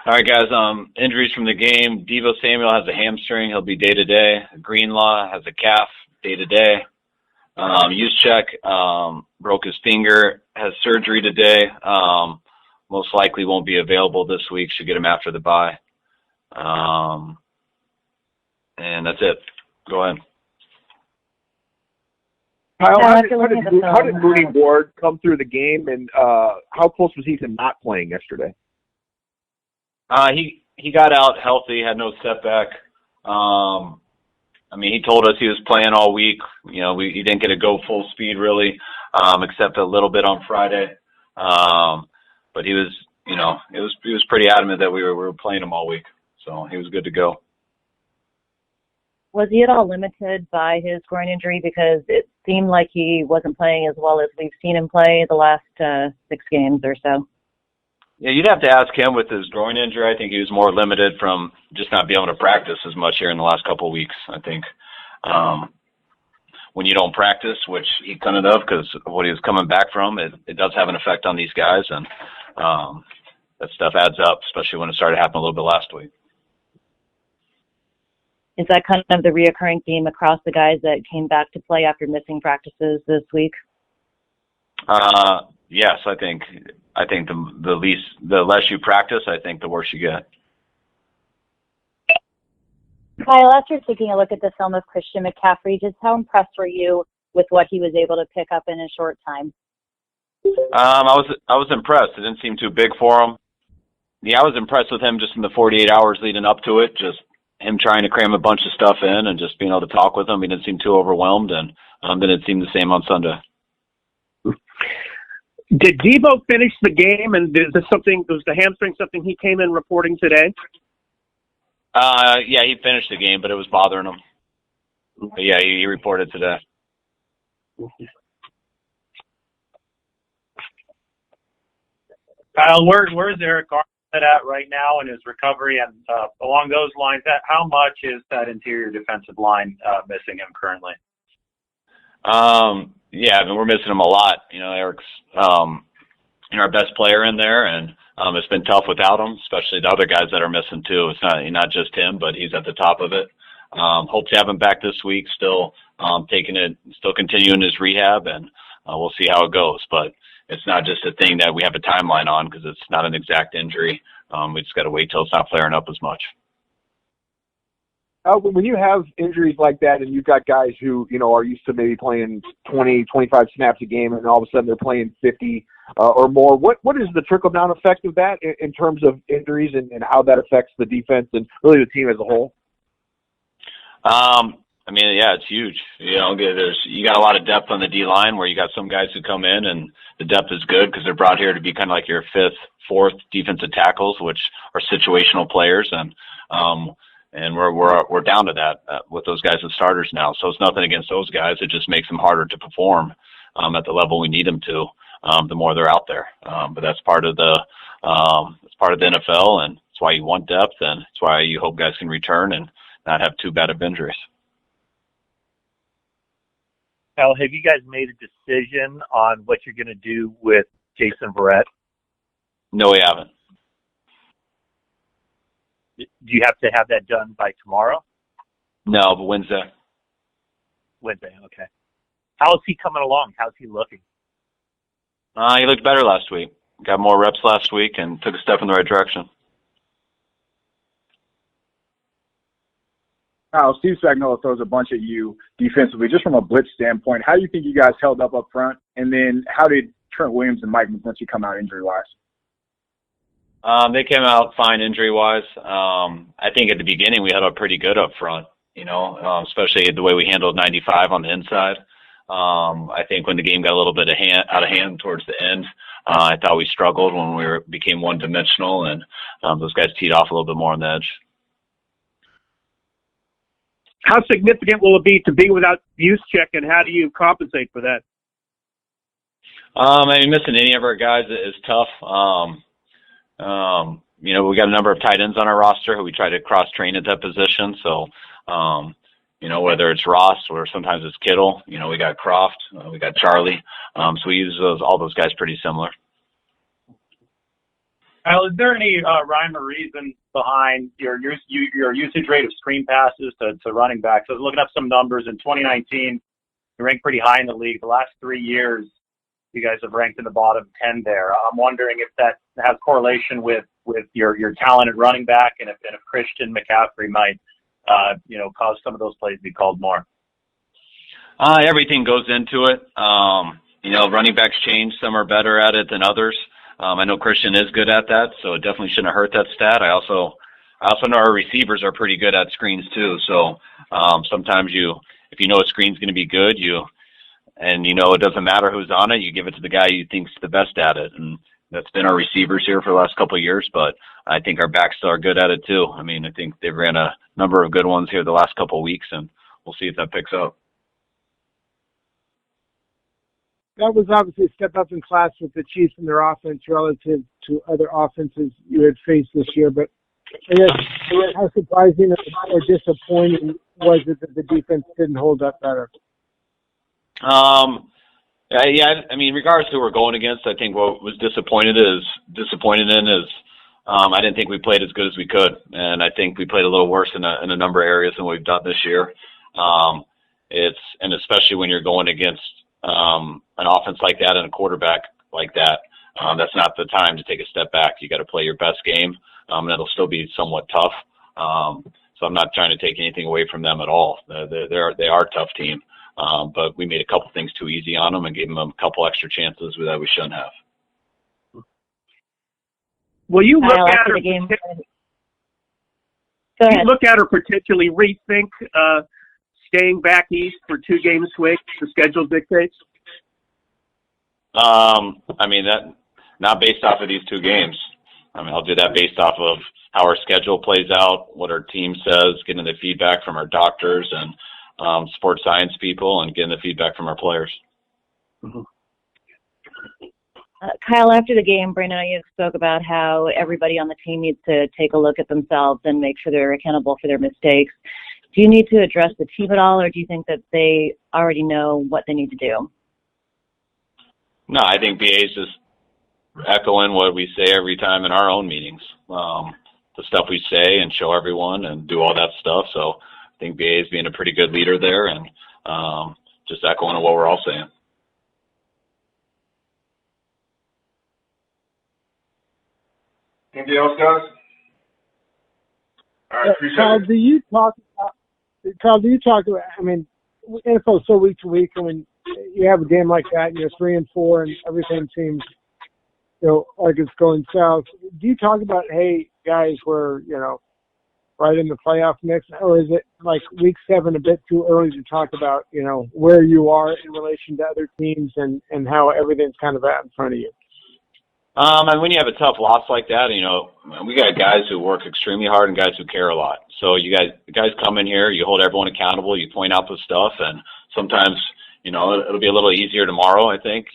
All right, guys. Injuries from the game. Devo Samuel has a hamstring. He'll be day to day. Greenlaw has a calf, day to day. Juszczyk broke his finger, has surgery today. Most likely won't be available this week. Should get him after the bye. And that's it. Go ahead. Kyle, how did Mooney Ward come through the game, and how close was he to not playing yesterday? He got out healthy, had no setback. He told us he was playing all week. He didn't get to go full speed really, except a little bit on Friday. But he was, he was pretty adamant that we were playing him all week, so he was good to go. Was he at all limited by his groin injury? Because it seemed like he wasn't playing as well as we've seen him play the last 6 games or so. Yeah, you'd have to ask him with his groin injury. I think he was more limited from just not being able to practice as much here in the last couple of weeks. I think when you don't practice, which he couldn't have because of what he was coming back from, it does have an effect on these guys, and that stuff adds up, especially when it started happening a little bit last week. Is that kind of the reoccurring theme across the guys that came back to play after missing practices this week? Yes, I think the less you practice, I think the worse you get. Kyle, after taking a look at the film of Christian McCaffrey, just how impressed were you with what he was able to pick up in a short time? I was impressed. It didn't seem too big for him. Yeah, I was impressed with him just in the 48 hours leading up to it. Just him trying to cram a bunch of stuff in and just being able to talk with him. He didn't seem too overwhelmed, and didn't seem the same on Sunday. Did Devo finish the game, and was the hamstring something he came in reporting today? Yeah, he finished the game, but it was bothering him. But yeah, he reported today. Kyle, where's Eric Armstead at right now in his recovery? And along those lines, how much is that interior defensive line missing him currently? Yeah, we're missing him a lot. Eric's our best player in there, and it's been tough without him, especially the other guys that are missing too. It's not just him, but he's at the top of it. Hope to have him back this week, still continuing his rehab, and we'll see how it goes. But it's not just a thing that we have a timeline on because it's not an exact injury. We just got to wait till it's not flaring up as much. When you have injuries like that and you've got guys who, are used to maybe playing 20, 25 snaps a game and all of a sudden they're playing 50 or more, what is the trickle-down effect of that in terms of injuries and how that affects the defense and really the team as a whole? Yeah, it's huge. You got a lot of depth on the D-line where you got some guys who come in and the depth is good because they're brought here to be kind of like your 5th, 4th defensive tackles, which are situational players, and we're down to that with those guys as starters now. So it's nothing against those guys. It just makes them harder to perform at the level we need them to. The more they're out there, but that's part of the NFL, and it's why you want depth, and it's why you hope guys can return and not have too bad of injuries. Kyle, have you guys made a decision on what you're going to do with Jason Verrett? No, we haven't. Do you have to have that done by tomorrow? No, but Wednesday. Wednesday, okay. How is he coming along? How's he looking? He looked better last week. Got more reps last week and took a step in the right direction. Kyle, Steve Spagnuolo throws a bunch at you defensively. Just from a blitz standpoint, how do you think you guys held up front? And then how did Trent Williams and Mike McGlinchey come out injury-wise? They came out fine injury-wise. I think at the beginning we held up pretty good up front, especially the way we handled 95 on the inside. I think when the game got a little bit out of hand towards the end, I thought we struggled when we became one-dimensional, and those guys teed off a little bit more on the edge. How significant will it be to be without Juszczyk, and how do you compensate for that? Missing any of our guys is tough. We got a number of tight ends on our roster who we try to cross-train at that position. So, whether it's Ross or sometimes it's Kittle, we got Croft, we got Charlie. So we use all those guys pretty similar. Kyle, is there any rhyme or reason behind your usage rate of screen passes to running backs? I was looking up some numbers. In 2019, you ranked pretty high in the league. The last 3 years, you guys have ranked in the bottom 10 there. I'm wondering if that has correlation with your talented running back, and if Christian McCaffrey might cause some of those plays to be called more. Everything goes into it. Running backs change. Some are better at it than others. I know Christian is good at that, so it definitely shouldn't hurt that stat. I also know our receivers are pretty good at screens too. So sometimes if you know a screen's going to be good, it doesn't matter who's on it, you give it to the guy you think's the best at it, and that's been our receivers here for the last couple of years. But I think our backs are good at it too. I mean, I think they've ran a number of good ones here the last couple of weeks, and we'll see if that picks up. That was obviously a step up in class with the Chiefs and their offense relative to other offenses you had faced this year. But I guess how surprising or disappointing was it that the defense didn't hold up better? Regardless of who we're going against, I think what was disappointed in is I didn't think we played as good as we could, and I think we played a little worse in a number of areas than we've done this year. And especially when you're going against an offense like that and a quarterback like that, that's not the time to take a step back. You got to play your best game, and it'll still be somewhat tough. So I'm not trying to take anything away from them at all. They are a tough team, but we made a couple things too easy on them and gave them a couple extra chances that we shouldn't have. Well, you look at her. Go You ahead. look at her particularly rethink staying back east for 2 game swing. The schedule dictates. That not based off of these 2 games. I'll do that based off of how our schedule plays out, what our team says, getting the feedback from our doctors and sports science people, and getting the feedback from our players. Mm-hmm. Kyle, after the game, Brandon, you spoke about how everybody on the team needs to take a look at themselves and make sure they're accountable for their mistakes. Do you need to address the team at all, or do you think that they already know what they need to do? No, I think BA's just echoing what we say every time in our own meetings. The stuff we say and show everyone and do all that stuff. So I think BA is being a pretty good leader there, and just echoing what we're all saying. Anything else, guys? All right, appreciate Kyle, it. do you talk about, NFL is so week to week, you have a game like that and you're 3-4 and everything seems, like it's going south. Do you talk about, hey, guys, we're, right in the playoff mix, or is it like week 7 a bit too early to talk about, where you are in relation to other teams and how everything's kind of out in front of you? And when you have a tough loss like that, we got guys who work extremely hard and guys who care a lot. So the guys come in here, you hold everyone accountable, you point out the stuff, and sometimes, it'll be a little easier tomorrow, I think.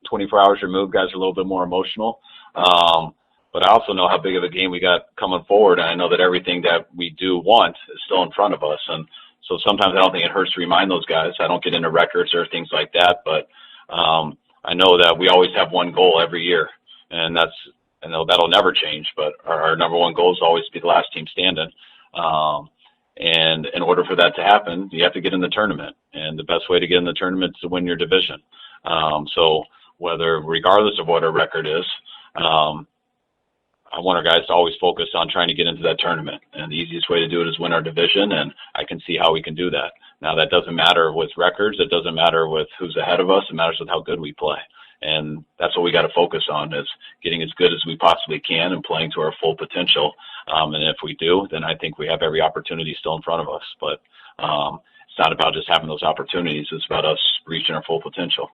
24 hours removed, guys are a little bit more emotional. But I also know how big of a game we got coming forward, and I know that everything that we do want is still in front of us. And so sometimes I don't think it hurts to remind those guys. I don't get into records or things like that, but I know that we always have one goal every year. And that'll never change, but our number one goal is always to be the last team standing. And in order for that to happen, you have to get in the tournament. And the best way to get in the tournament is to win your division. So regardless of what our record is, I want our guys to always focus on trying to get into that tournament. And the easiest way to do it is win our division, and I can see how we can do that. Now, that doesn't matter with records. It doesn't matter with who's ahead of us. It matters with how good we play. And that's what we got to focus on, is getting as good as we possibly can and playing to our full potential. And if we do, then I think we have every opportunity still in front of us. But it's not about just having those opportunities. It's about us reaching our full potential.